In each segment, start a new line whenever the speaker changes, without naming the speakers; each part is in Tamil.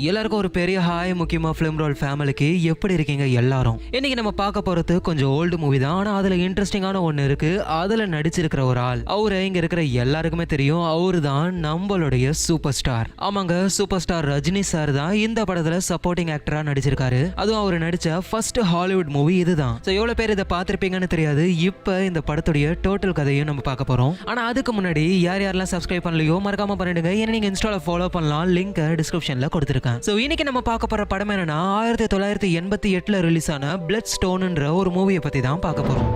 எல்லாருக்கும் ஒரு பெரிய ஹாய். முக்கியமா ஃபிலிம் ரோல் ஃபேமிலிக்கு எப்படி இருக்கீங்க எல்லாரும்? இன்னைக்கு நம்ம பார்க்க போறது கொஞ்சம் ஓல்டு மூவி தான். ஆனா அதுல இன்ட்ரெஸ்டிங்கான ஒண்ணு இருக்கு. அதுல நடிச்சிருக்கிற ஒரு ஆள், அவரு இங்க இருக்கிற எல்லாருக்குமே தெரியும். அவரு தான் நம்மளுடைய சூப்பர் ஸ்டார். ஆமாங்க, சூப்பர் ஸ்டார் ரஜினி சார் தான் இந்த படத்துல சப்போர்ட்டிங் ஆக்டரா நடிச்சிருக்காரு. அதுவும் அவர் நடிச்ச ஃபர்ஸ்ட் ஹாலிவுட் மூவி இதுதான். எவ்வளவு பேர் இதை பார்த்திருப்பீங்கன்னு தெரியாது. இப்ப இந்த படத்துடைய டோட்டல் கதையும் நம்ம பார்க்க போறோம். ஆனா அதுக்கு முன்னாடி யாரெல்லாம் சப்ஸ்கிரைப் பண்ணலையோ மறக்காம பண்ணிடுங்க. ஏன்னா நீங்க இன்ஸ்டால ஃபாலோ பண்ணலாம். லிங்க் டிஸ்கிரிப்ஷன்ல கொடுத்துருக்கேன். சோ இன்னைக்கு நம்ம பார்க்க போற படம் என்னன்னா 1988ல ரிலீஸ் ஆன பிளட் ஸ்டோன்ன்ற ஒரு மூவியை பத்தி தான் பார்க்க போறோம்.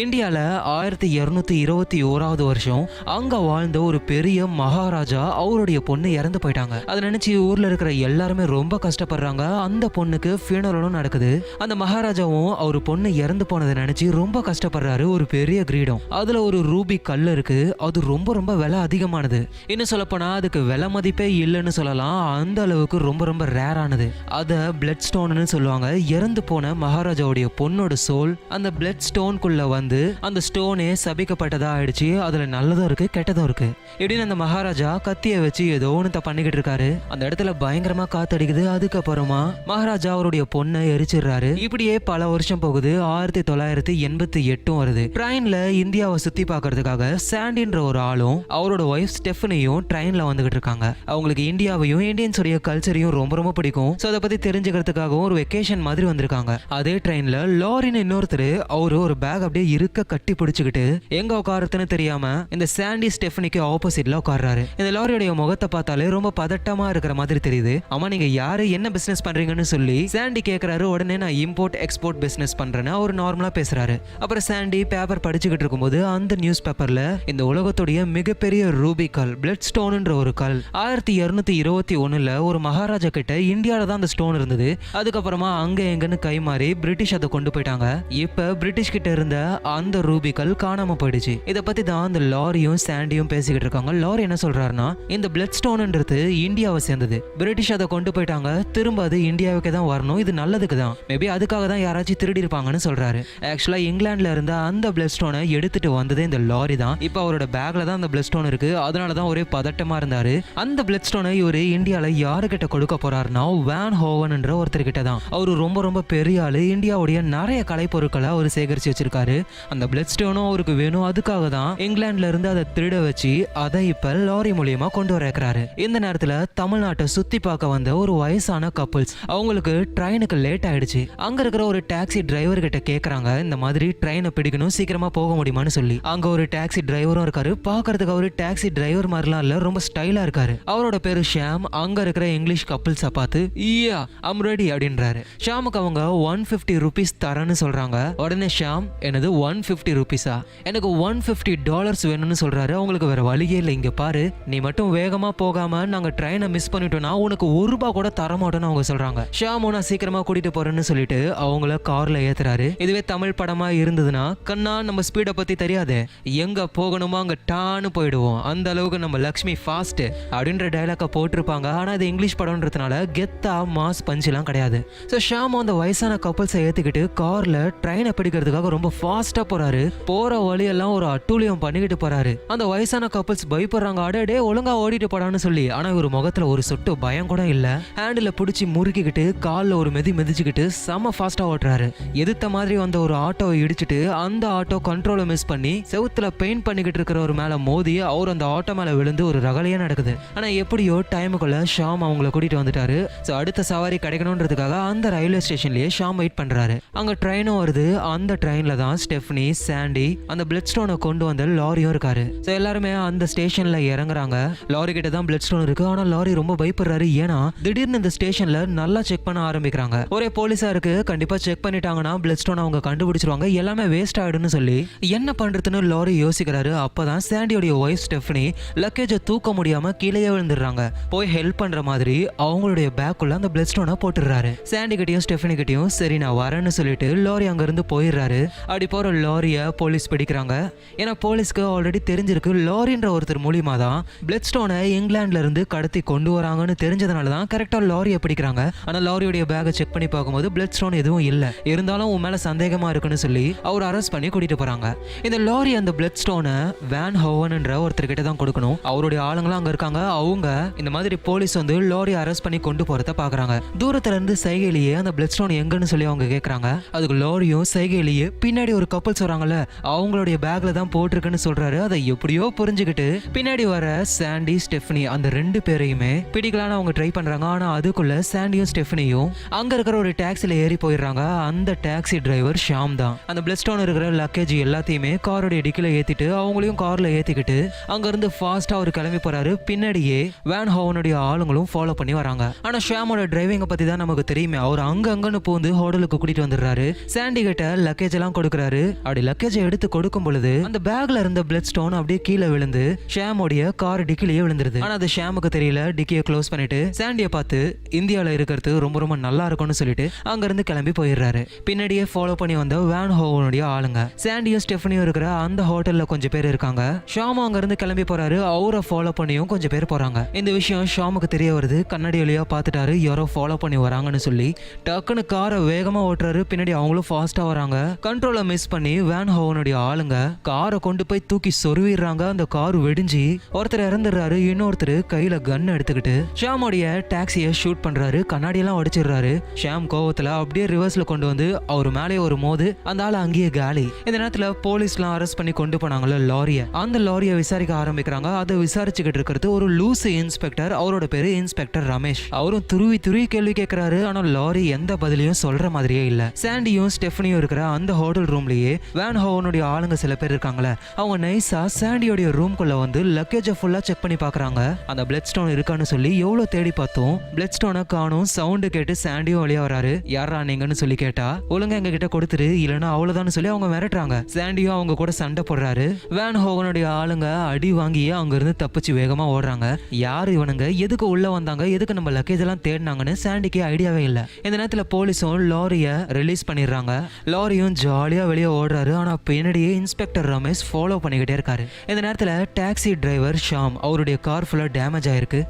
இந்தியாவில் 1221வது வருஷம் அங்க வாழ்ந்த ஒரு பெரிய மகாராஜா அவருடைய பொண்ணு இறந்து போயிட்டாங்க. அதை நினைச்சு ஊர்ல இருக்கிற எல்லாருமே ரொம்ப கஷ்டப்படுறாங்க. அந்த பொண்ணுக்கு ஃபியூனரலும் நடக்குது. அந்த மகாராஜாவும் அவர் பொண்ணு இறந்து போனதை நினைச்சு ரொம்ப கஷ்டப்படுறாரு. ஒரு பெரிய கிரீடம், அதுல ஒரு ரூபி கல் இருக்கு. அது ரொம்ப ரொம்ப விலை அதிகமானது. இன்னும் சொல்ல போனா அதுக்கு விலை மதிப்பே இல்லைன்னு சொல்லலாம். அந்த அளவுக்கு ரொம்ப ரொம்ப ரேரானது. அத பிளட் ஸ்டோன்னு சொல்லுவாங்க. இறந்து போன மகாராஜாவுடைய பொண்ணோட சோல் அந்த பிளட் ஸ்டோன்குள்ள வந்து அந்த ஸ்டோனே சபிக்கப்பட்டதா ஆயிடுச்சு. அதுல நல்லதும் இருக்கு கெட்டதும் இருக்கு. எப்படின்னு அந்த மகாராஜா கத்திய வச்சு ஏதோ ஒன்று பண்ணிக்கிட்டு இருக்காரு. அந்த இடத்துல பயங்கரமா காத்தடிக்குது. அதுக்கப்புறமா மகாராஜா அவருடைய பொண்ணை எரிச்சிடுறாரு. இப்படியே பல வருஷம் போகுது. 1988 வருது. ட்ரெயின்ல இந்தியாவை சுத்தி பார்க்கறதுக்காக சாண்டின்ற ஒரு ஆளும் அவரோட ஒய்ஃப் ஸ்டெஃபனியும் ட்ரெயின்ல வந்துகிட்டு இருக்காங்க. அவங்களுக்கு இந்தியாவையும் இந்தியன்ஸுடைய கல்ச்சரையும் ரொம்ப ரொம்ப பிடிக்கும். ஸோ அதை பத்தி தெரிஞ்சுக்கிறதுக்காகவும் ஒரு வெக்கேஷன் மாதிரி வந்திருக்காங்க. அதே ட்ரெயின்ல லாரின்னு இன்னொருத்தர் அவரு ஒரு பேக் அப்படியே இருக்க கட்டி பிடிச்சுக்கிட்டு எங்க உட்காரத்துன்னு தெரியாம இந்த சாண்டி ஸ்டெஃபனிக்கு ஆப்போசிட்ல உட்கார்றாரு. இந்த லாரியோட முகத்தை பார்த்தாலே ரொம்ப பதட்டமா இருக்கிற மாதிரி தெரியுது. ஆமா, நீங்க யாரு, என்ன பிசினஸ் பண்றீங்கன்னு சொல்லி சாண்டி கேட்கிறாரு. உடனே நான் இம்போர்ட் எக்ஸ்போர்ட் பிசினஸ் பண்றேன்னு அவர் நார்மலா பேசுறாரு. அப்புறம் சாண்டி பேப்பர் படிச்சுக்கிட்டு இருக்கும்போது அந்த நியூஸ் பேப்பர்ல இந்த உலகத்துடைய மிகப்பெரிய ரூபி கல், பிளட் ஸ்டோன்ன்ற ஒரு கல் 1221ல ஒரு மகாராஜா கிட்ட இந்தியாவில தான் அந்த ஸ்டோன் இருந்தது. அதுக்கப்புறமா அங்க எங்கன்னு கை மாறி பிரிட்டிஷ் அதை கொண்டு போயிட்டாங்க. இப்ப பிரிட்டிஷ் கிட்ட இருந்த அந்த ரூபிக்கல் காணாம போயிடுச்சு. இத பத்தி தான் அந்த லாரியும் சாண்டியும் பேசிக்கிட்டு இருக்காங்க. லாரி என்ன சொல்றாருன்னா, இந்த பிளட் ஸ்டோன்ன்றது இந்தியாவை சேர்ந்தது, பிரிட்டிஷ் அதை கொண்டு போயிட்டாங்க, திரும்ப அது இந்தியாவுக்கு தான் வரணும், இது நல்லதுக்கு தான், மேபி அதுக்காக தான் யாராச்சும் திருடி இருப்பாங்கன்னு சொல்றாரு. ஆக்சுவலா இங்கிலாந்துல இருந்த அந்த பிளட் ஸ்டோனை எடுத்துட்டு வந்தது இந்த லாரி தான். இப்போ அவரோட பேக்ல தான் அந்த பிளட் ஸ்டோன் இருக்கு. அதனாலதான் ஒரே பதட்டமா இருந்தாரு. அந்த பிளட் ஸ்டோனை இவரு இந்தியால யாரு கிட்ட கொடுக்க போறாருன்னா வேன் ஹோவன்ன்ற ஒருத்தர் கிட்ட தான். அவரு ரொம்ப ரொம்ப பெரிய ஆளு. இந்தியாவுடைய நிறைய கலைப்பொருட்களை அவர் சேகரிச்சு வச்சிருக்காரு. அந்த பிளட் ஸ்டோனும் அவருக்கு வேணும். அதுக்காக தான் இங்கிலாந்துல இருந்து அதை திருட வச்சு அதை இப்ப லாரி மூலியமா கொண்டு வரக்கிறாரு. இந்த நேரத்துல தமிழ்நாட்டை சுத்தி பார்க்க வந்த ஒரு வயசான கப்புள்ஸ், அவங்களுக்கு ட்ரெயினுக்கு லேட் ஆயிடுச்சு. அங்க இருக்கிற ஒரு டாக்ஸி டிரைவர் கிட்ட கேக்குறாங்க, இந்த மாதிரி ட்ரெயினை பிடிக்கணும், சீக்கிரமா போக முடியுமான்னு சொல்லி. அங்க ஒரு டாக்ஸி டிரைவரும் இருக்காரு. பாக்குறதுக்கு அவரு டாக்ஸி டிரைவர் மாதிரிலாம் இல்ல, ரொம்ப ஸ்டைலா இருக்காரு. அவரோட பேரு ஷாம். அங்க இருக்கிற இங்கிலீஷ் கப்புள்ஸை பார்த்து யா ஐம் ரெடி அப்படின்றாரு. ஷாமுக்கு அவங்க 150 ருபீஸ் தரேன்னு சொல்றாங்க. உடனே ஷாம், எனது 150 ருபீஸா, எனக்கு $150 வேணும்னு சொல்றாரு. அவங்களுக்கு வேற வழியே இல்லை. இங்க பாரு, நீ மட்டும் வேகமா போகாம நாங்க ட்ரெயினை மிஸ் பண்ணிட்டோம்னா உனக்கு $1 கூட தரமாட்டோம்னு அவங்க சொல்றாங்க. ஷாமு, நான் சீக்கிரமா கூட்டிட்டு போறேன்னு சொல்லிட்டு அவங்கள கார்ல ஏத்துறாரு. இதுவே தமிழ் படமா இருந்ததுன்னா, கண்ணா நம்ம ஸ்பீடை பத்தி தெரியாது, எங்க போகணுமோ அங்க டான்னு போயிடுவோம், அந்த அளவுக்கு நம்ம லக்ஷ்மி ஃபாஸ்ட் அப்படின்ற டைலாக போட்டிருப்பாங்க. ஆனா அது இங்கிலீஷ் படம்ன்றதுனால கெத்தா மாஸ் பஞ்ச் எல்லாம் கிடையாது. ஸோ ஷாமு அந்த வயசான கப்பல்ஸை ஏத்துக்கிட்டு கார்ல ட்ரெயினை பிடிக்கிறதுக்காக ரொம்ப ஃபாஸ்டா போறாரு. போற வழியெல்லாம் ஒரு அட்டூழியம் பண்ணிக்கிட்டு போறாரு. அந்த வயசான கப்பல்ஸ் பயப்படுறாங்க, அடே ஒழுங்கா ஓடிட்டு போடான்னு சொல்லி. ஆனா இவர் முகத்துல ஒரு சொட்டு பயம் கூட இல்ல. ஹேண்டில பிடிச்சி முறுக்கிக்கிட்டு கால்ல ஒரு மிதிச்சுக்கிட்டு செம ஃபாஸ்டா ஓட்டுறாரு. எதிர்த்த மாதிரி வந்த ஒரு ஆட்டோவை இடிச்சிட்டு அந்த ஆட்டோ கண்ட்ரோலை மிஸ் பண்ணி செவுத்துல பெயிண்ட் பண்ணிக்கிட்டு இருக்கிற ஒரு மேல மோதி அவர் அந்த ஆட்டோ மேல விழுந்து ஒரு ரகலையா நடக்குது. ஆனா எப்படியோ டைமுக்குள்ள ஷாம் அவங்கள கூட்டிட்டு வந்துட்டாரு. அடுத்த சவாரி கிடைக்கணும்ன்றதுக்காக அந்த ரயில்வே ஸ்டேஷன்லயே ஷாம் வெயிட் பண்றாரு. அங்க ட்ரெயினும் வருது. அந்த ட்ரெயின்ல தான் ஸ்டெஃபனி, சாண்டி, அந்த பிளட் ஸ்டோனை கொண்டு வந்த லாரியும் இருக்காரு. எல்லாருமே அந்த ஸ்டேஷன்ல இறங்குறாங்க. லாரி கிட்ட தான் பிளட் ஸ்டோன் இருக்கு. ஆனா லாரி ரொம்ப பயப்படுறாரு. ஏன்னா திடீர்னு இந்த ஸ்டேஷன்ல நல்லா செக் பண்ண ஆரம்பிக்கிறாங்க. ஒரே போலீஸா இருக்கு, கண்டிப்பா செக் பண்ணிட்டாங்கன்னா பிளட் ஸ்டோன் அவங்க கண்டுபிடிச்சிருவாங்க, எல்லாமே வேஸ்ட் ஆயிடும்னு சொல்லி என்ன பண்றதுன்னு லாரி யோசிக்கிறாரு. அப்பதான் சாண்டியோட ஒய்ஃப் ஸ்டெஃபனி லக்கேஜை தூக்க முடியாம கீழே விழுந்துடுறாங்க. போய் ஹெல்ப் பண்ற மாதிரி அவங்களுடைய பேக்குள்ள அந்த பிளட் ஸ்டோனை போட்டுறாரு. சாண்டி கிட்டையும் ஸ்டெஃபனி கிட்டையும் சரி நான் வரேன்னு சொல்லிட்டு லாரி அங்க இருந்து போயிடுறாரு. அப்படி போற அதுக்கப்புறம் லாரிய போலீஸ் பிடிக்கிறாங்க. ஏன்னா போலீஸ்க்கு ஆல்ரெடி தெரிஞ்சிருக்கு லாரின்ற ஒருத்தர் மூலியமா தான் பிளட் ஸ்டோனை இங்கிலாந்துல இருந்து கடத்தி கொண்டு வராங்கன்னு தெரிஞ்சதுனால தான் கரெக்டா லாரியை பிடிக்கிறாங்க. ஆனா லாரியோட பேக்கை செக் பண்ணி பார்க்கும்போது பிளட் ஸ்டோன் எதுவும் இல்ல. இருந்தாலும் உன் மேல சந்தேகமா இருக்குன்னு சொல்லி அவர் அரெஸ்ட் பண்ணி கூட்டிட்டு போறாங்க. இந்த லாரி அந்த பிளட் ஸ்டோனை வேன் ஹோவன்ன்ற ஒருத்தர் கிட்ட தான் கொடுக்கணும். அவருடைய ஆளுங்களும் அங்க இருக்காங்க. அவங்க இந்த மாதிரி போலீஸ் வந்து லாரி அரெஸ்ட் பண்ணி கொண்டு போறத பாக்குறாங்க. தூரத்துல இருந்து சைகையிலேயே அந்த பிளட் ஸ்டோன் எங்கன்னு சொல்லி அவங்க கேக்குறாங்க. அதுக்கு லாரியும் சைகையிலேயே பின்னாடி ஒரு கப்பல்ஸ் வராங்கல்ல அவங்களுடைய பேக்ல தான் போட்டிருக்குன்னு சொல்றாரு. அதை எப்படியோ புரிஞ்சுக்கிட்டு பின்னாடி வர சாண்டி ஸ்டெஃபனி அந்த 2 பேரையுமே பிடிக்கலான்னு அவங்க ட்ரை பண்றாங்க. ஆனா அதுக்குள்ள சாண்டியும் ஸ்டெஃபனியும் அங்க இருக்கிற ஒரு டாக்ஸில ஏறி போயிடுறாங்க. அந்த டாக்ஸி டிரைவர் ஷாம் தான். அந்த பிளட் ஸ்டோன் இருக்கிற லக்கேஜ் எல்லாத்தையுமே காரோட டிக்கில ஏத்திட்டு அவங்களையும் கார்ல ஏத்திக்கிட்டு அங்க இருந்து ஃபாஸ்டா அவர் கிளம்பி போறாரு. பின்னாடியே வேன் ஹோவனுடைய ஆளுங்களும் ஃபாலோ பண்ணி வராங்க. ஆனா ஷாமோட டிரைவிங்க பத்தி தான் நமக்கு தெரியுமே. அவர் அங்கன்னு பூந்து ஹோட்டலுக்கு கூட்டிட்டு வந்துடுறாரு. சாண்டி கிட்ட லக்கேஜ் எல்லாம் கொடுக்குறாரு. அப்படி லக்கேஜை எடுத்து கொடுக்கும் பொழுது அந்த பேக்ல இருந்த பிளட் ஸ்டோன் அப்படியே கீழே விழுந்து ஷாமோடைய கார் டிக்கிலேயே விழுந்துருது. ஆனா அது ஷாமுக்கு தெரியல. டிக்கியை க்ளோஸ் பண்ணிட்டு சாண்டியை பார்த்து இந்தியால இருக்கிறது ரொம்ப ரொம்ப நல்லா இருக்கும்னு சொல்லிட்டு அங்க இருந்து கிளம்பி போயிடுறாரு. பின்னாடியே ஃபாலோ பண்ணி வந்த வேன் ஹோவனுடைய ஆளுங்க சாண்டியும் ஸ்டெஃபனியும் இருக்கிற அந்த ஹோட்டல்ல கொஞ்சம் பேர் இருக்காங்க. ஷாமு அங்க இருந்து கிளம்பி போறாரு. அவரை ஃபாலோ பண்ணியும் கொஞ்சம் பேர் போறாங்க. இந்த விஷயம் ஷாமுக்கு தெரிய வருது. கண்ணாடி வழியா பார்த்துட்டாரு யாரோ ஃபாலோ பண்ணி வராங்கன்னு சொல்லி டக்குன்னு காரை வேகமா ஓட்டுறாரு. பின்னாடி அவங்களும் ஃபாஸ்டா வராங்க. கண்ட்ரோலை மிஸ் பண்ணி வேன் ஹோவனுடைய ஆளுங்க காரை கொண்டு போய் தூக்கி சொருவிடுறாங்க. அந்த கார் வெடிஞ்சு ஒருத்தர் இறந்துடுறாரு. இன்னொருத்தர் கையில கன் எடுத்துக்கிட்டு ஷாமோடைய டாக்ஸியை ஷூட் பண்றாரு. கண்ணாடியெல்லாம் உடைச்சிடுறாரு. ஷாம் கோவத்துல அப்படியே ரிவர்ஸ்ல கொண்டு வந்து அவர் மேலே ஒரு மோது அந்த ஆள் அங்கேயே காலி. இந்த நேரத்துல போலீஸ்லாம் அரெஸ்ட் பண்ணி கொண்டு போனாங்கல்ல லாரிய, அந்த லாரியை விசாரிக்க ஆரம்பிக்கிறாங்க. அதை விசாரிச்சுக்கிட்டு இருக்கிறது ஒரு லூசு இன்ஸ்பெக்டர். அவரோட பேரு இன்ஸ்பெக்டர் ரமேஷ். அவரும் துருவி கேள்வி கேட்கிறாரு. ஆனா லாரி எந்த பதிலையும் சொல்ற மாதிரியே இல்ல. சாண்டியும் ஸ்டெஃபனியும் இருக்கிற அந்த ஹோட்டல் ரூம்லயே வேன் ஹோவனுடைய ஆளுங்க சில பேர் இருக்காங்களே அவங்க நைஸா சாண்டியோடைய ரூம்குள்ள வந்து லக்கேஜை ஃபுல்லா செக் பண்ணி பாக்குறாங்க. அந்த பிளட் ஸ்டோன் இருக்கான்னு சொல்லி எவ்வளவு தேடி பார்த்தோம். பிளட் ஸ்டோனை காணும். சவுண்டு கேட்டு சாண்டியும் வெளியே வராரு. யாரா நீங்கன்னு சொல்லி கேட்டா ஒழுங்கா எங்க கிட்ட கொடுத்துரு இல்லைன்னா அவ்வளவுதான் சொல்லி அவங்க மிரட்டுறாங்க. சாண்டியும் அவங்க கூட சண்டை போடுறாரு. வேன் ஹோவனுடைய ஆளுங்க அடி வாங்கி அங்க இருந்து தப்பிச்சு வேகமா ஓடுறாங்க. யாரு இவனுங்க, எதுக்கு உள்ள வந்தாங்க, எதுக்கு நம்ம லக்கேஜ் எல்லாம் தேடினாங்கன்னு சாண்டிக்கு ஐடியாவே இல்ல. இந்த நேரத்துல போலீஸும் லாரிய ரிலீஸ் பண்ணிடுறாங்க. லாரியும் ஜாலியா வெளியே ஓடுறாரு. ஆனா பின்னாடியே இன்ஸ்பெக்டர் ரமேஷ் ஃபாலோ பண்ணிக்கிட்டே இருக்காரு. இந்த நேரத்துல டாக்ஸி டிரைவர் ஷாம் அவருடைய கார் ஃபுல்லா டேமேஜ் ஆயிருக்கு.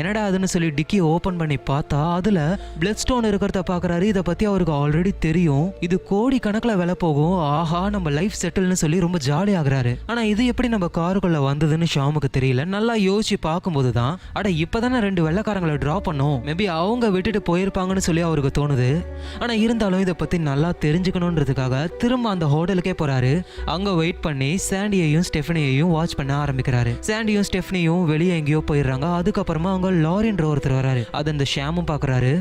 என்னடா அதுன்னு சொல்லி டிக்கி ஓபன் பண்ணி பார்த்தா அதுல பிளட் ஸ்டோன் இருக்கிறத பாக்குறாரு. இதை பத்தி அவருக்கு ஆல்ரெடி தெரியும். இது கோடி கணக்குல விலை போகும். ஆஹா நம்ம லைஃப் செட்டில்னு சொல்லி ரொம்ப ஜாலி ஆகுறாரு. ஆனா இது எப்படி நம்ம காருக்குள்ள வந்ததுன்னு ஷாமுக்கு தெரியல. நல்லா யோசிச்சு பார்க்கும்போது தான் அட இப்பதானே 2 வெள்ளைக்காரங்களை டிரா பண்ணோம், மேபி அவங்க விட்டுட்டு போயிருப்பாங்கன்னு சொல்லி அவருக்கு தோணுது. ஆனா இருந்தாலும் இதை பத்தி நல்லா தெரிஞ்சுக்கணும்ன்றதுக்காக திரும்ப அந்த ஹோட்டலுக்கே போறாரு. அங்க வெயிட் பண்ணி சாண்டியையும் ஸ்டெஃபனியையும் வாட்ச் பண்ண ஆரம்பிக்கிறாரு. சாண்டியும் ஸ்டெஃபனியும் வெளியே எங்கேயோ போயிடுறாங்க. அதுக்கப்புறமா அவங்க லாரின்ற ஒருத்தர் வராரு. அது அந்த ஷாமும் பாக்குறாரு.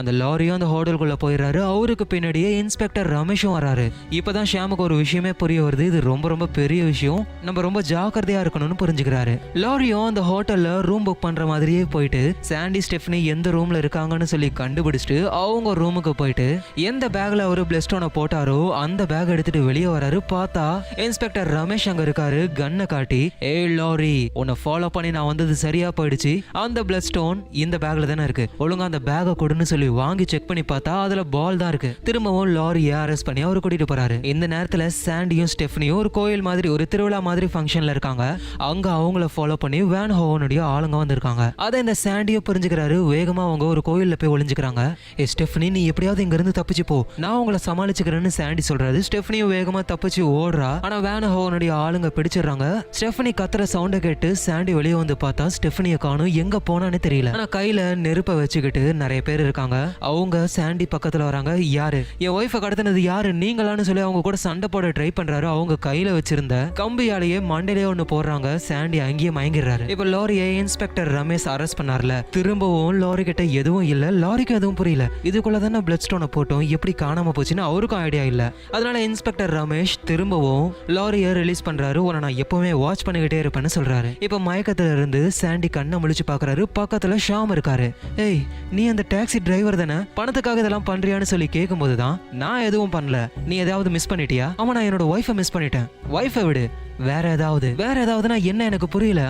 அந்த லாரியும் அந்த ஹோட்டலுக்குள்ள போயிடுறாரு. அவருக்கு பின்னாடியே இன்ஸ்பெக்டர் ரமேஷும் வராரு. இப்பதான் ஷாமுக்கு ஒரு விஷயமே புரிய வருது. இது ரொம்ப ரொம்ப பெரிய விஷயம், நம்ம ரொம்ப ஜாக்கிரதையா இருக்கணும்னு புரிஞ்சுக்கிறாரு. லாரியும் அந்த ஹோட்டல்ல ரூம் புக் பண்ற மாதிரியே போயிட்டு சாண்டி ஸ்டெஃபனி எந்த ரூம்ல இருக்காங்கன்னு சொல்லி கண்டுபிடிச்சிட்டு அவங்க ரூமுக்கு போயிட்டு எந்த பேக்ல அவரு பிளட் ஸ்டோனை போட்டாரோ அந்த பேக் எடுத்துட்டு வெளியே வராரு. பார்த்தா இன்ஸ்பெக்டர் ரமேஷ் அங்க இருக்காரு. கன்னை காட்டி ஏய் லாரி உன்னை ஃபாலோ பண்ணி நான் வந்தது சரியா போயிடுச்சு. அந்த பிளட் ஸ்டோன் இந்த பேக்ல தானே இருக்கு, ஒழுங்கா அந்த பேக்கை கொடுன்னு சொல்லி வாங்கி செக் பண்ணி பார்த்தா அதுல பால் தான் இருக்கு. திரும்பவும் லாரியை அரெஸ்ட் பண்ணி அவர் கூட்டிட்டு போறாரு. இந்த நேரத்துல சாண்டியும் ஸ்டெஃபனியும் ஒரு கோயில் மாதிரி ஒரு திருவிழா மாதிரி ஃபங்க்ஷன்ல இருக்காங்க. அங்க அவங்கள ஃபாலோ பண்ணி வேன் ஹோவனுடைய ஆளுங்க வந்திருக்காங்க. அதை இந்த சாண்டியும் புரிஞ்சுக்கிறாரு. வேகமா அவங்க ஒரு கோயில்ல போய் ஒளிஞ்சுக்கிறாங்க. ஏ ஸ்டெஃபனி நீ எப்படியாவது இங்க இருந்து தப்பிச்சு போ, நான் உங்களை சமாளிச்சுக்கிறேன்னு சாண்டி சொல்றாரு. ஸ்டெஃபனியும் வேகமா தப்பிச்சு ஓடுறா. ஆனா வேன் ஹோவனுடைய ஆளுங்க பிடிச்சிடுறாங்க. ஸ்டெஃபனி கத்துற சவுண்ட கேட்டு சாண்டி வெளியே வந்து பார்த்தா ஸ்டெஃபனியை காணும். எங்க போனான்னு தெரியல. ஆனா கையில நெருப்பை வச்சுக்கிட்டு நிறைய பேர் இருக்காங்க. அவங்க சாண்டி பக்கத்துல வராங்க. யாரு என் ஒய்ஃபை கடத்தினது யாரு நீங்களான்னு சொல்லி அவங்க கூட சண்டை போட ட்ரை பண்றாரு. அவங்க கையில வச்சிருந்த கம்பியாலேயே மண்டையிலே ஒண்ணு போடுறாங்க. சாண்டி அங்கேயே மயங்கிடுறாரு. இப்ப லாரியை இன்ஸ்பெக்டர் ரமேஷ் அரெஸ்ட் பண்ணார்ல. திரும்பவும் லாரி கிட்ட எதுவும் இல்ல. லாரிக்கு எதுவும் புரியல. இதுக்குள்ள தானே பிளட் ஸ்டோனை போட்டோம், எப்படி காணாம போச்சுன்னு அவருக்கும் ஐடியா இல்ல. அதனால இன்ஸ்பெக்டர் ரமேஷ் திரும்பவும் லாரியை ரிலீஸ் பண்றாரு. உன்னை நான் எப்பவுமே வாட்ச் பண்ணிக்கிட்டே இருப்பேன்னு சொல்றாரு. இப்ப மயக்கத்துல இருந்து சாண்டி கண்ணை முழிச்சு பாக்குறாரு. பக்கத்துல ஷாம் இருக்காரு. ஏய் நீ அந்த டாக்ஸி டிரைவர் தானே, பணத்துக்காக இதெல்லாம் பண்றியான்னு சொல்லி கேட்கும்போது தான் நான் எதுவும் பண்ணல, நீ ஏதாவது மிஸ் பண்ணிட்டியா? ஆமா நான் என்னோட ஒய்ஃபை மிஸ் பண்ணிட்டேன். ஒய்ஃபை விடு, வேற ஏதாவதுனா என்ன எனக்கு புரியல.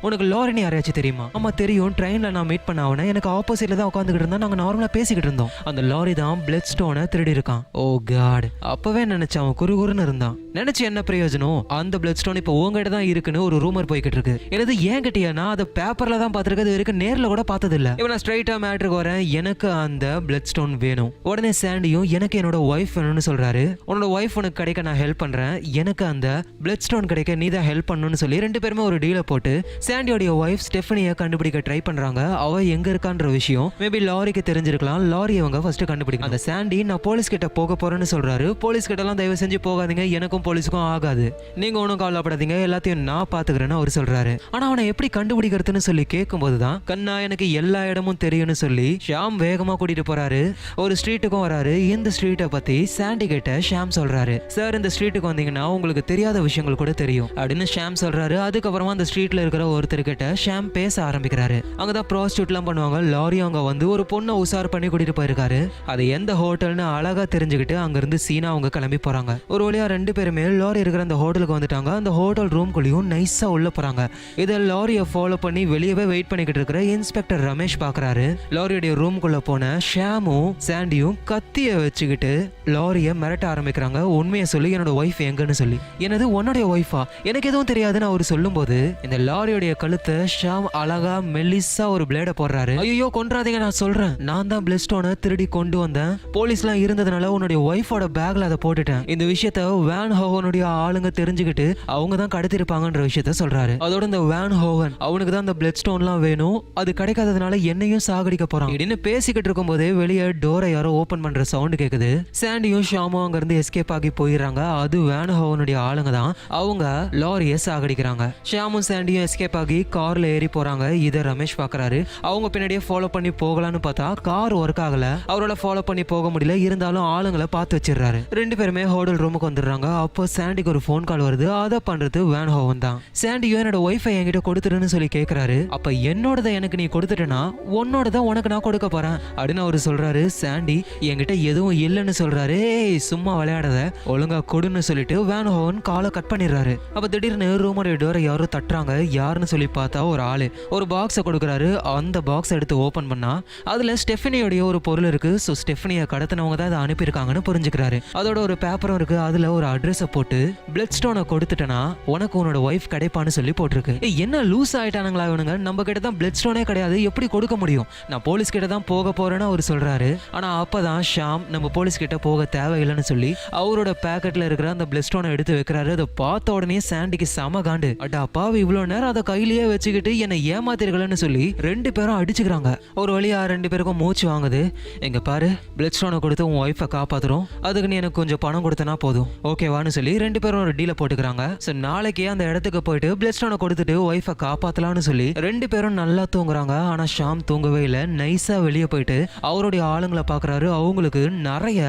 உனக்கு லாரினி யாரையாச்சும் தெரியுமா? ஆமா தெரியும், ட்ரெயின்ல நான் மீட் பண்ண அவனை எனக்கு ஆப்போசிட்ல தான் உட்காந்துக்கிட்டு இருந்தா, நாங்க நார்மலா பேசிக்கிட்டு இருந்தோம். அந்த லாரி தான் பிளட் ஸ்டோனை திருடி இருக்கான். ஓ காட், அப்பவே நினைச்சேன் அவன் குறுகுறுன்னு இருந்தான். நினைச்சு என்ன பிரயோஜனம்? அந்த பிளட் ஸ்டோன் இப்போ உங்ககிட்ட தான் இருக்குன்னு ஒரு ரூமர் போய்கிட்டு இருக்கு. எனது ஏன் கிட்டியா அதை பேப்பர்ல தான் பாத்துருக்கது, வரைக்கும் நேர்ல கூட பார்த்தது இல்ல. இப்போ நான் ஸ்ட்ரைட்டா மேட்ருக்கு வரேன், எனக்கு அந்த பிளட் ஸ்டோன் வேணும். உடனே சாண்டியும் எனக்கு என்னோட ஒய்ஃப் வேணும்னு சொல்றாரு. உன்னோட ஒய்ஃப் உனக்கு கிடைக்க நான் ஹெல்ப் பண்றேன், எனக்கு அந்த பிளட் ஸ்டோன் கிடைக்க நீ தான் ஹெல்ப் பண்ணணும்னு சொல்லி ரெண்டு பேருமே ஒரு டீலை போட்டு சாண்டியோட ஒய்ஃப் ஸ்டெஃபனியை கண்டுபிடிக்க ட்ரை பண்றாங்க. அவ எங்க இருக்கான்ற விஷயம் மேபி லாரிக்கு தெரிஞ்சிருக்கலாம். லாரி அவங்க ஃபர்ஸ்ட் கண்டுபிடிக்கும். அந்த சாண்டி நான் போலீஸ் கிட்ட போக போறேன்னு சொல்றாரு. போலீஸ் கிட்ட எல்லாம் தயவு செஞ்சு போகாதீங்க, எனக்கும் போலீஸுக்கும் ஆகாது, நீங்க ஒன்றும் கவலைப்படாதீங்க, எல்லாத்தையும் நான் பாத்துக்கிறேன்னு அவர் சொல்றாரு. ஆனா அவனை எப்படி கண்டுபிடிக்கிறதுன்னு சொல்லி கேட்கும் போதுதான் கண்ணா எனக்கு எல்லா இடமும் தெரியும்னு சொல்லி ஷாம் வேகமா கூட்டிட்டு போறாரு. ஒரு ஸ்ட்ரீட்டுக்கும் வராரு. இந்த ஸ்ட்ரீட்டை பத்தி சாண்டி கிட்ட ஷாம் சொல்றாரு. சார் இந்த ஸ்ட்ரீட்டுக்கு வந்தீங்கன்னா உங்களுக்கு தெரியாத விஷயங்கள் கூட தெரியும் அப்படின்னு ஷாம் சொல்றாரு. அதுக்கப்புறமா அந்த ஸ்ட்ரீட்ல இருக்கிற ஒருத்தர் கிட்ட ஷாம் பேச ஆரம்பிக்கிறாரு. அங்கதான் ப்ராஸ்டியூட் எல்லாம் பண்ணுவாங்க. லாரி அவங்க வந்து ஒரு பொண்ணை உசார் பண்ணி கூட்டிட்டு போயிருக்காரு. அது எந்த ஹோட்டல்னு அழகா தெரிஞ்சுக்கிட்டு அங்க இருந்து சீனா அவங்க கிளம்பி போறாங்க. ஒரு வழியா ரெண்டு பேருமே லாரி இருக்கிற அந்த ஹோட்டலுக்கு வந்துட்டாங்க. அந்த ஹோட்டல் ரூம்குள்ளேயும் நைஸா உள்ள போறாங்க. இதை லாரியை ஃபாலோ பண்ணி வெளியவே வெயிட் பண்ணிக்கிட்டு இருக்கிற இன்ஸ்பெக்டர் ரமேஷ் பாக்குறாரு. லாரியோட ரூம்குள்ள போன ஷாமும் சாண்டியும் கத்திய வச்சுக்கிட்டு லாரியை மிரட்ட ஆரம்பிக்கிறாங்க. உண்மையை சொல்லி என்னோட ஒய்ஃப் எங்கன்னு சொல்லி. எனது உன்னுடைய ஒய்ஃபா? எனக்கு எதுவும் தெரியாதுன்னு அவர் சொல்லும் போது இந்த லாரியோடைய கழுத்தை ஷாம் அழகா மெல்லிசா ஒரு பிளேட போடுறாரு. ஐயோ கொன்றாதீங்க, நான் சொல்றேன், நான் தான் பிளட் ஸ்டோனை திருடி கொண்டு வந்தேன். போலீஸ்லாம் இருந்ததுனால உன்னுடைய ஒய்ஃபோட பேக்ல அதை போட்டுட்டேன். இந்த விஷயத்த வேன் ஹோவனுடைய ஆளுங்க தெரிஞ்சுக்கிட்டு அவங்க தான் கடத்திருப்பாங்கன்ற விஷயத்த சொல்றாரு. அதோட இந்த வேன் ஹோவன் அவனுக்கு தான் அந்த பிளட் ஸ்டோன்லாம் வேணும், அது கிடைக்காததுனால என்னையும் சாகடிக்க போறான் அப்படின்னு பேசிக்கிட்டு இருக்கும் போதே வெளியே டோரை யாரோ ஓபன் பண்ற சவுண்ட் கேக்குது. சாண்டியும் ஷாமும் அங்க இருந்து எஸ்கேப் ஆகி போயிடுறாங்க. அது வேன் ஹோவனுடைய ஆளுங்க தான். அவங்க லாரியை சாகடிக்கிறாங்க. ஷாமும் சாண்டியும் எஸ்கேப் ஆகி கார்ல ஏறி போறாங்க. இதை ரமேஷ் பாக்குறாரு. அவங்க பின்னாடியே ஃபாலோ பண்ணி போகலான்னு பார்த்தா கார் ஒர்க் ஆகல. அவரோட ஃபாலோ பண்ணி போக முடியல. இருந்தாலும் ஆளுங்களை பார்த்து வச்சிடறாரு. ரெண்டு பேருமே ஹோட்டல் ரூமுக்கு வந்துடுறாங்க. அப்போ சாண்டிக்கு ஒரு ஃபோன் கால் வருது. அதை பண்றது வேன் ஹோவன் தான். சாண்டியோ என்னோட ஒய்ஃபை என்கிட்ட கொடுத்துருன்னு சொல்லி கேட்கிறாரு. அப்ப என்னோடத எனக்கு நீ கொடுத்துட்டனா உன்னோடத உனக்கு நான் கொடுக்க போறேன் அப்படின்னு அவரு சொல்றாரு. சாண்டி என்கிட்ட எதுவும் இல்லைன்னு சொல்றாரு. ஏய் சும்மா விளையாடாத, ஒழுங்கா கொடுன்னு சொல்லிட்டு வேன் ஹோவன் காலை கட் பண்ணிடுறாரு. அப்ப திடீர்னு ரூமோட டோரை யாரோ தட்டுறாங்க. யாருன்னு சொல்லி பார்த்தா ஒரு ஆளு ஒரு பாக்ஸை கொடுக்குறாரு. அந்த பாக்ஸ் எடுத்து ஓபன் பண்ணா அதுல ஸ்டெஃபனியோடைய ஒரு பொருள் இருக்கு. ஸோ ஸ்டெஃபனியை கடத்தினவங்க தான் அதை அனுப்பியிருக்காங்கன்னு புரிஞ்சுக்கிறாரு. அதோட ஒரு பேப்பரும் இருக்கு. அதுல ஒரு அட்ரஸை போட்டு பிளட் ஸ்டோனை கொடுத்துட்டனா உனக்கு உன்னோட ஒய்ஃப் கிடைப்பான்னு சொல்லி போட்டிருக்கு. என்ன லூஸ் ஆயிட்டானுங்களா இவனுங்க? நம்ம கிட்ட தான் பிளட் ஸ்டோனே கிடையாது, எப்படி கொடுக்க முடியும்? நான் போலீஸ் கிட்ட தான் போக போறேன்னு அவர் சொல்றாரு. ஆனா அப்பதான் ஷாம் நம்ம போலீஸ் கிட்ட போக தேவையில்லைன்னு சொல்லி அவரோட பேக்கெட்ல இருக்கிற அந்த பிளட் ஸ்டோனை எடுத்து வைக்கிறாரு. அதை பார்த்த உடனே சாண்டிக்கு சம காண்டு. அட்டா அப்பாவி, இவ்வளவு நேரம் அதை கையிலேயே வச்சுக்கிட்டு என்னை ஏமாத்திருக்கலன்னு சொல்லி ரெண்டு பேரும் அடிச்சுக்கிறாங்க. ஒரு வழியா ரெண்டு பேருக்கும் மூச்சு வாங்குது. எங்க பாரு, பிளட் ஸ்டோனை கொடுத்து உன் ஒய்ஃபை காப்பாத்துறோம், அதுக்கு நீ எனக்கு கொஞ்சம் பணம் கொடுத்தனா போதும், ஓகேவான்னு சொல்லி ரெண்டு பேரும் ஒரு டீலை போட்டுக்கிறாங்க. சோ நாளைக்கே அந்த இடத்துக்கு போயிட்டு பிளட் ஸ்டோனை கொடுத்துட்டு ஒய்ஃபை காப்பாத்தலாம்னு சொல்லி ரெண்டு பேரும் நல்லா தூங்குறாங்க. ஆனா ஷாம் தூங்கவே இல்லை. நைஸா வெளியே போயிட்டு அவருடைய ஆளுங்களை பாக்குறாரு. அவங்களுக்கு நிறைய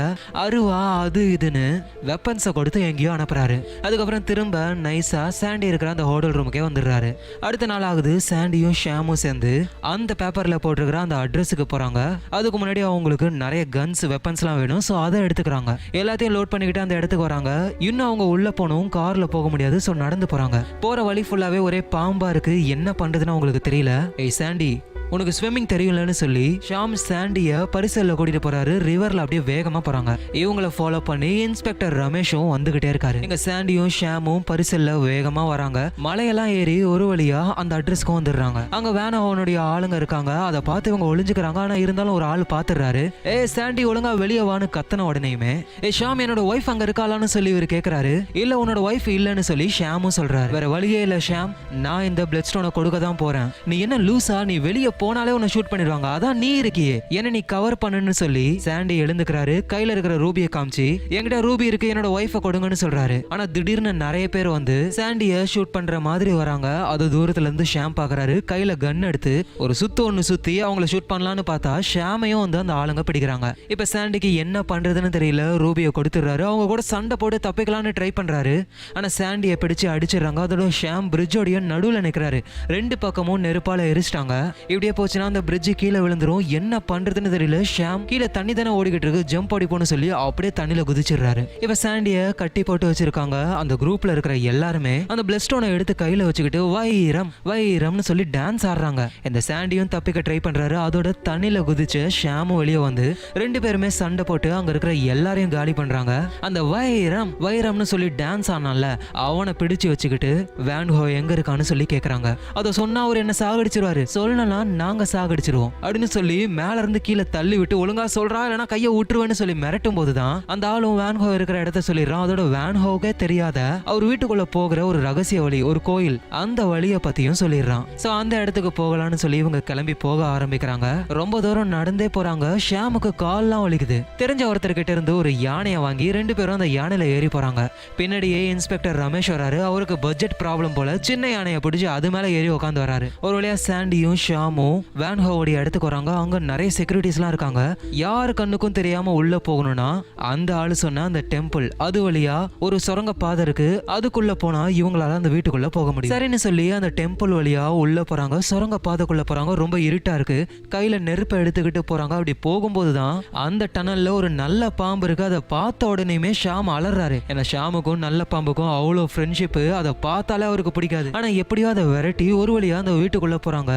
அருவா அது இதுன்னு வெப்பன்ஸை கொடுத்து எங்கேயோ அனுப்புறாரு. அதுக்கப்புறம் திரும்ப நைஸா சாண்டி இருக்கிற அந்த ஹோட்டல் ரூமுக்கே வந்துடுறாரு. அடுத்த நாள் ஆகுது. சாண்டியும் ஷாமும் சேர்ந்து அந்த பேப்பர்ல போட்டிருக்கிற அந்த அட்ரஸுக்கு போறாங்க. அதுக்கு முன்னாடி அவங்களுக்கு நிறைய கன்ஸ் வெப்பன்ஸ்லாம் வேணும். ஸோ அதை எடுத்துக்கிறாங்க. எல்லாத்தையும் லோட் பண்ணிக்கிட்டு அந்த இடத்துக்கு வராங்க. இன்னும் அவங்க உள்ள போனவும் கார்ல போக முடியாது. ஸோ நடந்து போறாங்க. போற வழி ஃபுல்லாவே ஒரே பாம்பா இருக்கு. என்ன பண்றதுன்னு அவங்களுக்கு தெரியல. ஏய் சாண்டி, உனக்கு ஸ்விம்மிங் தெரியலன்னு சொல்லி ஷாம் சாண்டிய பரிசல்ல கூட்டிட்டு போறாரு. ரிவர்ல அப்படியே வேகமா போறாங்க. இவங்களை ஃபாலோ பண்ணி இன்ஸ்பெக்டர் ரமேஷும் வந்துகிட்டே இருக்காரு. எங்க சாண்டியும் ஷாமும் பரிசல்ல வேகமா வராங்க. மலையெல்லாம் ஏறி ஒரு வழியா அந்த அட்ரஸ்க்கு வந்துடுறாங்க. அங்க வேன் அவனுடைய ஆளுங்க இருக்காங்க. அதை பார்த்து இவங்க ஒளிஞ்சுக்கிறாங்க. ஆனா இருந்தாலும் ஒரு ஆள் பாத்துறாரு. ஏ சாண்டி ஒழுங்கா வெளியே வான்னு கத்தன உடனேயுமே ஏ ஷாம் என்னோட ஒய்ஃப் அங்க இருக்காளான்னு சொல்லி இவர் கேட்கிறாரு. இல்ல உன்னோட ஒய்ஃப் இல்லன்னு சொல்லி ஷாமும் சொல்றாரு. வேற வழியே இல்ல ஷாம், நான் இந்த பிளட் ஸ்டோனை கொடுக்க தான் போறேன். நீ என்ன லூசா, நீ வெளியே போனாலே உன்னை ஷூட் பண்ணிடுவாங்க, அதான் நீ இருக்கியே, என்ன நீ கவர் பண்ணுன்னு சொல்லி சாண்டி எழுந்துக்கிறாரு. கையில இருக்கிற ரூபியை காமிச்சு என்கிட்ட ரூபி இருக்கு, என்னோட ஒய்ஃபை கொடுங்கன்னு சொல்றாரு. ஆனா திடீர்னு நிறைய பேர் வந்து சாண்டிய ஷூட் பண்ற மாதிரி வராங்க. அது தூரத்துல இருந்து ஷாம் பாக்குறாரு. கையில கன் எடுத்து ஒரு ஒன்னு சுத்தி அவங்கள ஷூட் பண்ணலான்னு பார்த்தா ஷாமையும் வந்து அந்த ஆளுங்க பிடிக்கிறாங்க. இப்ப சாண்டிக்கு என்ன பண்றதுன்னு தெரியல. ரூபியை கொடுத்துறாரு. அவங்க கூட சண்டை போட்டு தப்பிக்கலான்னு ட்ரை பண்றாரு. ஆனா சாண்டியை பிடிச்சு அடிச்சிடறாங்க. அதோட ஷாம் பிரிட்ஜோடைய நடுவுல நிக்கிறாரு. ரெண்டு பக்கமும் நெருப்பால எரிச்சிட்டாங்க. இப்படியே இப்படியே போச்சுன்னா அந்த பிரிட்ஜ் கீழே விழுந்துரும். என்ன பண்றதுன்னு தெரியல. ஷாம் கீழே தண்ணி தானே ஓடிக்கிட்டு இருக்கு, ஜம்ப் அடிப்போன்னு சொல்லி அப்படியே தண்ணியில குதிச்சிடுறாரு. இப்ப சாண்டிய கட்டி போட்டு வச்சிருக்காங்க. அந்த குரூப்ல இருக்கிற எல்லாருமே அந்த பிளட் ஸ்டோனை எடுத்து கையில வச்சுக்கிட்டு வைரம் வைரம்னு சொல்லி டான்ஸ் ஆடுறாங்க. இந்த சாண்டியும் தப்பிக்க ட்ரை பண்றாரு. அதோட தண்ணியில குதிச்சு ஷாமும் வெளியே வந்து 2 பேருமே சண்டை போட்டு அங்க இருக்கிற எல்லாரையும் காலி பண்றாங்க. அந்த வைரம் வைரம்னு சொல்லி டான்ஸ் ஆனால அவனை பிடிச்சு வச்சுக்கிட்டு வேன் ஹோ எங்க இருக்கான்னு சொல்லி கேக்குறாங்க. அதை சொன்னா அவர் என்ன சாகடிச்சிருவாரு, சொல்லலாம் நாங்க சாகடிச்சிருவோம் அப்படின்னு சொல்லி மேல இருந்து கீழே தள்ளி விட்டு ஒழுங்கா சொல்றா இல்லைன்னா கையை விட்டுருவேன்னு சொல்லி மிரட்டும் போதுதான் அந்த ஆளும் வேன் ஹோ இருக்கிற இடத்த சொல்லிடுறான். அதோட வேன் ஹோக்கே தெரியாத அவர் வீட்டுக்குள்ள போகிற ஒரு ரகசிய வழி, ஒரு கோயில், அந்த வழியை பத்தியும் சொல்லிடுறான். சோ அந்த இடத்துக்கு போகலான்னு சொல்லி இவங்க கிளம்பி போக ஆரம்பிக்கிறாங்க. ரொம்ப தூரம் நடந்தே போறாங்க. ஷாமுக்கு கால்லாம் வலிக்குது. தெரிஞ்ச ஒருத்தர் கிட்ட இருந்து ஒரு யானையை வாங்கி 2 பேரும் அந்த யானையில ஏறி போறாங்க. பின்னாடியே இன்ஸ்பெக்டர் ரமேஷ் வராரு. அவருக்கு பட்ஜெட் ப்ராப்ளம் போல சின்ன யானையை பிடிச்சி அது மேல ஏறி உட்காந்து வராரு. ஒரு வழியா சாண்டியும் ஷாமும் வேன் ஹோவுடைய இடத்துக்கு வராங்க. அங்க நிறைய செக்யூரிட்டிஸ் எல்லாம் இருக்காங்க. யாரு கண்ணுக்கும் தெரியாம உள்ள போகணும்னா அந்த ஆளு சொன்ன அந்த டெம்பிள் அது வழியா ஒரு சுரங்க பாதை இருக்கு, அதுக்குள்ள போனா இவங்களால அந்த வீட்டுக்குள்ள போக முடியும். சரின்னு சொல்லி அந்த டெம்பிள் வழியா உள்ள போறாங்க. சுரங்க பாதைக்குள்ள போறாங்க. ரொம்ப இருட்டா இருக்கு. கையில நெருப்பை எடுத்துக்கிட்டு போறாங்க. அப்படி போகும்போதுதான் அந்த டனல்ல ஒரு நல்ல பாம்பு இருக்கு. அதை பார்த்த உடனேயுமே ஷாம் அலறாரு. ஏன்னா ஷாமுக்கும் நல்ல பாம்புக்கும் அவ்வளோ ஃப்ரெண்ட்ஷிப். அதை பார்த்தாலே அவருக்கு பிடிக்காது. ஆனா எப்படியோ அதை விரட்டி ஒரு வழியா அந்த வீட்டுக்குள்ள போறாங்க.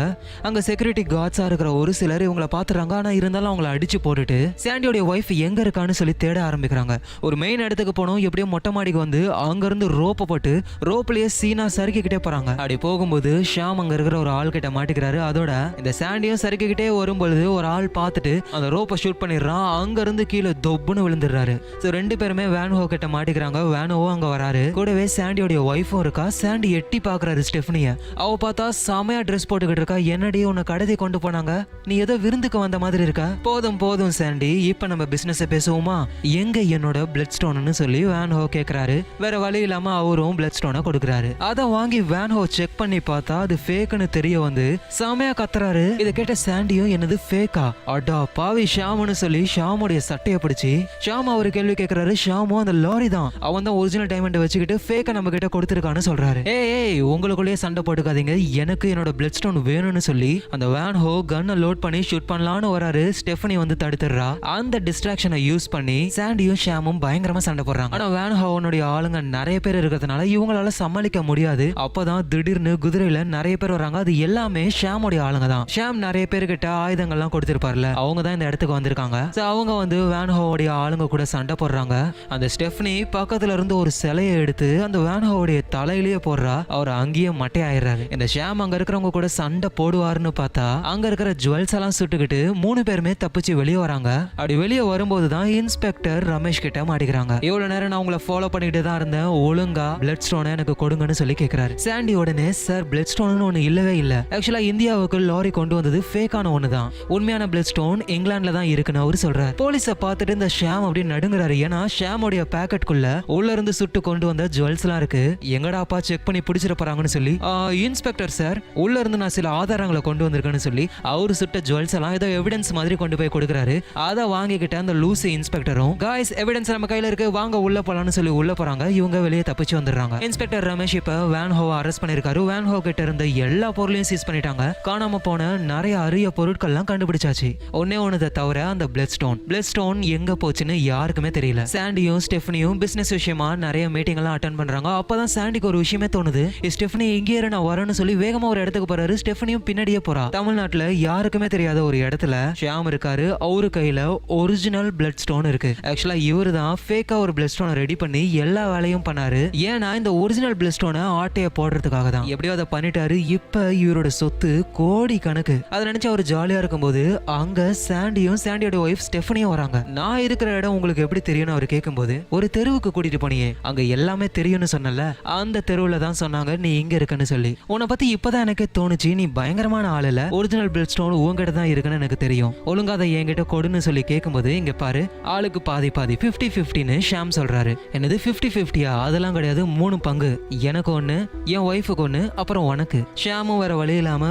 அங்க செக்யூரிட்டி கார்ட்ஸா இருக்கிற ஒரு சிலர் இவங்களை பாத்துறாங்க. ஆனா இருந்தாலும் அவங்களை அடிச்சு போட்டுட்டு சாண்டியோட ஒய்ஃப் எங்க இருக்கான்னு சொல்லி தேட ஆரம்பிக்கிறாங்க. ஒரு மெயின் இடத்துக்கு போனோம். எப்படியோ மொட்டை மாடிக்கு வந்து அங்க இருந்து ரோப்பை போட்டு ரோப்லயே சீனா சறுக்கிக்கிட்டே போறாங்க. அப்படி போகும்போது ஷாம் அங்க இருக்கிற ஒரு ஆள் கிட்ட மாட்டிக்கிறாரு. அதோட இந்த சாண்டியும் சறுக்கிக்கிட்டே வரும்பொழுது ஒரு ஆள் பார்த்துட்டு அந்த ரோப்பை ஷூட் பண்ணிடுறான். அங்க இருந்து கீழே தொப்புன்னு விழுந்துடுறாரு. ஸோ 2 பேருமே வேன் ஹோ கிட்ட மாட்டிக்கிறாங்க. வேனோவும் அங்க வராரு. கூடவே சாண்டியோட ஒய்ஃபும் இருக்கா. சாண்டி எட்டி பாக்குறாரு ஸ்டெஃபனிய. அவ பார்த்தா செமையா ட்ரெஸ் போட்டுக்கிட்டு இருக்கா. என்னடி உன்னை கடத்தி கொண்டு போனாங்க, நீ ஏதோ விருந்துக்கு வந்த மாதிரி இருக்கா. போதும் போதும் சாண்டி, இப்ப நம்ம பிசினஸ் பேசுவோமா, எங்க என்னோட பிளட் ஸ்டோன்னு சொல்லி வேன் ஹோ கேக்குறாரு. வேற வழி இல்லாம அவரும் பிளட் ஸ்டோனை கொடுக்குறாரு. அதை வாங்கி வேன் ஹோ செக் பண்ணி பார்த்தா அது ஃபேக்னு தெரிய வந்து செமையா கத்துறாரு. இதை கேட்ட சாண்டியும் என்னது ஃபேக்கா, அடா பாவி ஷாம்னு சொல்லி ஷாமுடைய சட்டையை பிடிச்சி ஷாம் அவரு கேள்வி கேட்கிறாரு. ஷாமும் அந்த லாரி தான், அவன் தான் ஒரிஜினல் டைமண்ட் வச்சுக்கிட்டு ஃபேக்கை நம்ம கிட்ட கொடுத்துருக்கான்னு சொல்றாரு. ஏய் உங்களுக்குள்ளேயே சண்டை போட்டுக்காதீங்க, எனக்கு என்னோட பிளட் ஸ்டோன் வேணும்னு சொல்லி அந்த வேன் ஹோ கன்னை லோட் பண்ணி ஷூட் பண்ணலான்னு வராரு. ஸ்டெஃபனி வந்து தடுத்துறா. அந்த டிஸ்ட்ராக்ஷனை யூஸ் பண்ணி சாண்டியும் ஷாமும் பயங்கரமா சண்டை போடுறாங்க. ஆனா வேன் ஹோனுடைய ஆளுங்க நிறைய பேர் இருக்கிறதுனால இவங்களால சமாளிக்க முடியாது. அப்பதான் திடீர்னு குதிரையில நிறைய பேர் வராங்க. அது எல்லாமே ஷாமுடைய ஆளுங்க தான். ஷாம் நிறைய பேர்கிட்ட ஆயுதங்கள்லாம் கொடுத்திருப்பார்ல, அவங்க தான் இந்த இடத்துக்கு வந்திருக்காங்க. அவங்க வந்து வேன் ஹோவுடைய ஆளுங்க கூட சண்டை போடுறாங்க. அந்த ஸ்டெஃபனி பக்கத்துல இருந்து ஒரு சிலையை எடுத்து அந்த வேன் ஹோவுடைய தலையிலேயே போடுறா. அவர் அங்கேயே மட்டையாயிடுறாரு. இந்த ஷாம் அங்க இருக்கிறவங்க கூட சண்டை போடுவாருன்னு பார்த்தா அங்க இருக்கிற ஜுவல்ஸ் எல்லாம் சுட்டுக்கிட்டு 3 பேருமே தப்பிச்சு வெளியே வராங்க. அப்படி வெளியே வரும்போது தான் இன்ஸ்பெக்டர் ரமேஷ் கிட்ட மாட்டிக்கிறாங்க. இவ்வளவு நேரம் நான் உங்களை ஃபாலோ பண்ணிட்டு தான் இருந்தேன், ஒழுங்கா பிளட் ஸ்டோனை எனக்கு கொடுங்கன்னு சொல்லி கேட்கிறாரு. சாண்டி உடனே சார் பிளட் ஸ்டோன் ஒண்ணு இல்லவே இல்ல, ஆக்சுவலா இந்தியாவுக்கு லாரி கொண்டு வந்தது ஃபேக்கான ஒண்ணு தான், உண்மையான பிளட் ஸ்டோன் இங்கிலாந்துல தான் இருக்குன்னு அவரு சொல்றாரு. போலீஸை பார்த்துட்டு இந்த ஷாம் அப்படி நடுங்குறாரு. ஏன்னா ஷாமுடைய பேக்கெட்குள்ள உள்ள இருந்து சுட்டு கொண்டு வந்த ஜுவல்ஸ் எல்லாம் இருக்கு. எங்கடாப்பா செக் பண்ணி பிடிச்சிட போறாங்கன்னு சொல்லி இன்ஸ்பெக்டர் சார் உள்ள இருந்து நான் சில ஆதாரங்களை கொண்டு வந்திருக்கேன்னு சொல்லி அவரு சுட்ட ஜுவல்ஸ் எல்லாம் ஏதோ எவிடன்ஸ் மாதிரி கொண்டு போய் கொடுக்குறாரு. அதை வாங்கிக்கிட்ட அந்த லூசி இன்ஸ்பெக்டரும் காய்ஸ் எவிடன்ஸ் நம்ம கையில இருக்கு வாங்க உள்ள போலான்னு சொல்லி உள்ள போறாங்க. இவங்க வெளியே தப்பிச்சு வந்துடுறாங்க. இன்ஸ்பெக்டர் ரமேஷ் இப்ப வேன் ஹோவை அரெஸ்ட் பண்ணிருக்காரு. வேன் ஹோ கிட்ட இருந்த எல்லா பொருளையும் சீஸ் பண்ணிட்டாங்க. காணாம போன நிறைய அரிய பொருட்கள்லாம் கண்டுபிடிச்சாச்சு. ஒன்னே ஒன்னதை தவிர அந்த பிளட் ஸ்டோன் எங்க போச்சுன்னு யாருக்குமே தெரியல. சாண்டியும் ஸ்டெஃபனியும் பிசினஸ் விஷயமா நிறைய மீட்டிங் எல்லாம் அட்டெண்ட் பண்றாங்க. அப்பதான் சாண்டிக்கு ஒரு விஷயமே தோணுது. ஸ்டெஃபனி இங்கே நான் வரேன்னு சொல்லி வேகமா ஒரு இடத்துக்கு போறாரு. ஸ்டெஃபனியும் பின்னாடியே போறா. தமிழ்நாட்டுல யாருக்குமே தெரியாத ஒரு இடத்துல ஷியாம் இருக்காரு. அவரு கையில ஒரிஜினல் பிளட் ஸ்டோன் இருக்கு. ஆக்சுவலா இவரு தான் ஃபேக்கா ஒரு பிளட் ஸ்டோனை ரெடி பண்ணி எல்லா வேலையும் பண்ணாரு. ஏன்னா இந்த ஒரிஜினல் பிளட் ஸ்டோனை ஆட்டைய போடுறதுக்காக தான். எப்படியோ அதை பண்ணிட்டாரு. இப்ப இவரோட சொத்து கோடி கணக்கு. அதை நினைச்சு அவர் ஜாலியா இருக்கும்போது அங்க சாண்டியும் சாண்டியோட ஒய்ஃப் ஸ்டெஃபனியும் வராங்க. நான் இருக்கிற இடம் உங்களுக்கு எப்படி தெரியும்னு அவர் கேட்கும்போது ஒரு தெருவுக்கு கூட்டிட்டு போனியே, அங்க எல்லாமே தெரியும்னு சொன்னல, அந்த தெருவுல தான் சொன்னாங்க நீ இங்க இருக்குன்னு சொல்லி. உன்னை பத்தி இப்பதான் எனக்கு தோணுச்சு, நீ பயங்கரமான ஆள் இல்ல, ஒரிஜினல் பிளட் ஸ்டோன் உங்ககிட்ட தான் இருக்குன்னு எனக்கு தெரியும், ஒழுங்கா அதை என்கிட்ட கொடுன்னு சொல்லி கேட்கும்போது இங்க பாரு ஆளுக்கு பாதி பாதி 50-50ன்னு ஷாம் சொல்றாரு. என்னது 50-50யா? அதெல்லாம் கிடையாது, 3 பங்கு, எனக்கு ஒண்ணு, என் ஒய்ஃபுக்கு ஒண்ணு, அப்புறம் உனக்கு. ஷாமும் வேற வழி இல்லாம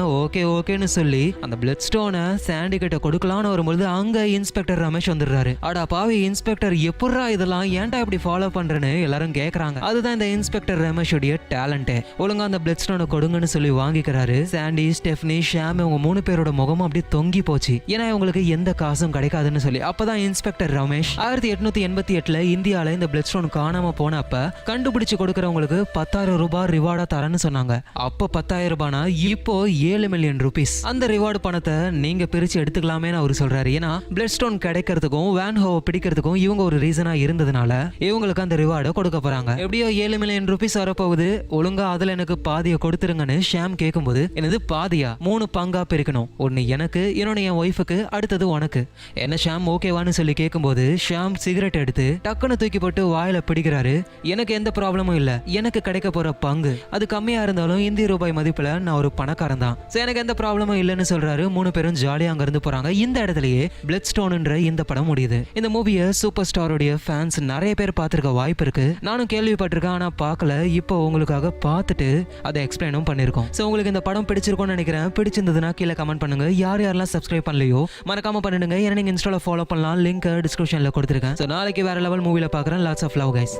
ஓகேன்னு சொல்லி அந்த பிளட் ஸ்டோனை சாண்டி கிட்ட கொடுக்கலான்னு வரும்போது அங்க இன்ஸ்பெக்டர் ரமேஷ் வந்துடுறாரு. அடா பாவி இன்ஸ்பெக்டர், எப்படா இதெல்லாம் ஏன்டா இப்படி ஃபாலோ பண்றேன்னு எல்லாரும் கேக்குறாங்க. அதுதான் இந்த இன்ஸ்பெக்டர் ரமேஷோடைய டேலண்ட். ஒழுங்கா அந்த பிளட் ஸ்டோனை கொடுங்கன்னு சொல்லி வாங்கிக்கிறாரு. சாண்டி ஸ்டெஃபனி ஷாம் ஷாம் இவங்க 3 பேரோட முகமும் அப்படியே தொங்கி போச்சு. ஏன்னா இவங்களுக்கு எந்த காசும் கிடைக்காதுன்னு சொல்லி. அப்பதான் இன்ஸ்பெக்டர் ரமேஷ் 1888ல இந்தியால இந்த பிளட் ஸ்டோன் காணாம போனப்ப கண்டுபிடிச்சு கொடுக்கறவங்களுக்கு 10,000 ரூபாய் ரிவார்டா தரேன்னு சொன்னாங்க. அப்போ 10,000 ரூபானா இப்போ 7 மில்லியன் ரூபீஸ். அந்த ரிவார்டு பணத்தை நீங்க பிரிச்சு எடுத்துக்கலாமேன்னு அவர் சொல்றாரு. ஏன்னா பிளட் ஸ்டோன் கிடைக்கிறதுக்கும் வேன் ஹோவை பிடிக்கிறதுக்கும் இவங்க ஒரு ரீசனா இருந்ததுனால இவங்களுக்கு அந்த ரிவார்டை கொடுக்க போறாங்க. எப்படியோ 7 மில்லியன் ரூபீஸ் வரப்போகுது, ஒழுங்கா அதுல எனக்கு பாதியை கொடுத்துருங்கன்னு ஷாம் கேட்கும்போது, எனது பாதியா 3 பங்கா பிரிக்கணும், ஒன்னு எனக்கு, இன்னொன்னு என் ஒய்ஃபுக்கு, அடுத்தது உனக்கு. என்ன ஷாம் ஓகேவான்னு சொல்லி கேட்கும்போது ஷாம் சிகரெட் எடுத்து டக்குன்னு தூக்கி போட்டு வாயில பிடிக்கிறாரு. எனக்கு எந்த ப்ராப்ளமும் இல்ல, எனக்கு கிடைக்க போற பங்கு அது கம்மியா இருந்தாலும் இந்திய ரூபாய் மதிப்புல நான் ஒரு பணக்காரன் தான், எனக்கு எந்த ப்ராப்ளமும் இல்லைன்னு சொல்றாரு. 3 பேரும் ஜாலியா அங்க இருந்து போறாங்க. இந்த இடத்துலயே பிளட் ஸ்டோன்ன்ற இந்த படம் முடியுது. இந்த மூவியை சூப்பர் ஸ்டாரோடைய ஃபேன்ஸ் நிறைய பேர் பார்த்திருக்க வாய்ப்பு இருக்கு. நானும் கேள்விப்பட்டிருக்கேன், ஆனா பார்க்கல. இப்போ உங்களுக்காக பார்த்துட்டு அதை எக்ஸ்பிளைனும் பண்ணிருக்கோம். சோ உங்களுக்கு இந்த படம் பிடிச்சிருக்கும்னு நினைக்கிறேன். பிடிச்சிருந்ததுன்னா கீழே கமெண்ட் பண்ணுங்க. யார் யாரெல்லாம் சப்ஸ்கிரைப் பண்ணலையோ மறக்காம பண்ணிடுங்க. ஏன்னா நீங்க இன்ஸ்டால ஃபாலோ பண்ணலாம், லிங்க் டிஸ்கிரிப்ஷன்ல கொடுத்துருக்கேன். சோ நாளைக்கு வேற லெவல் மூவில பார்க்குறேன். Lots of love guys.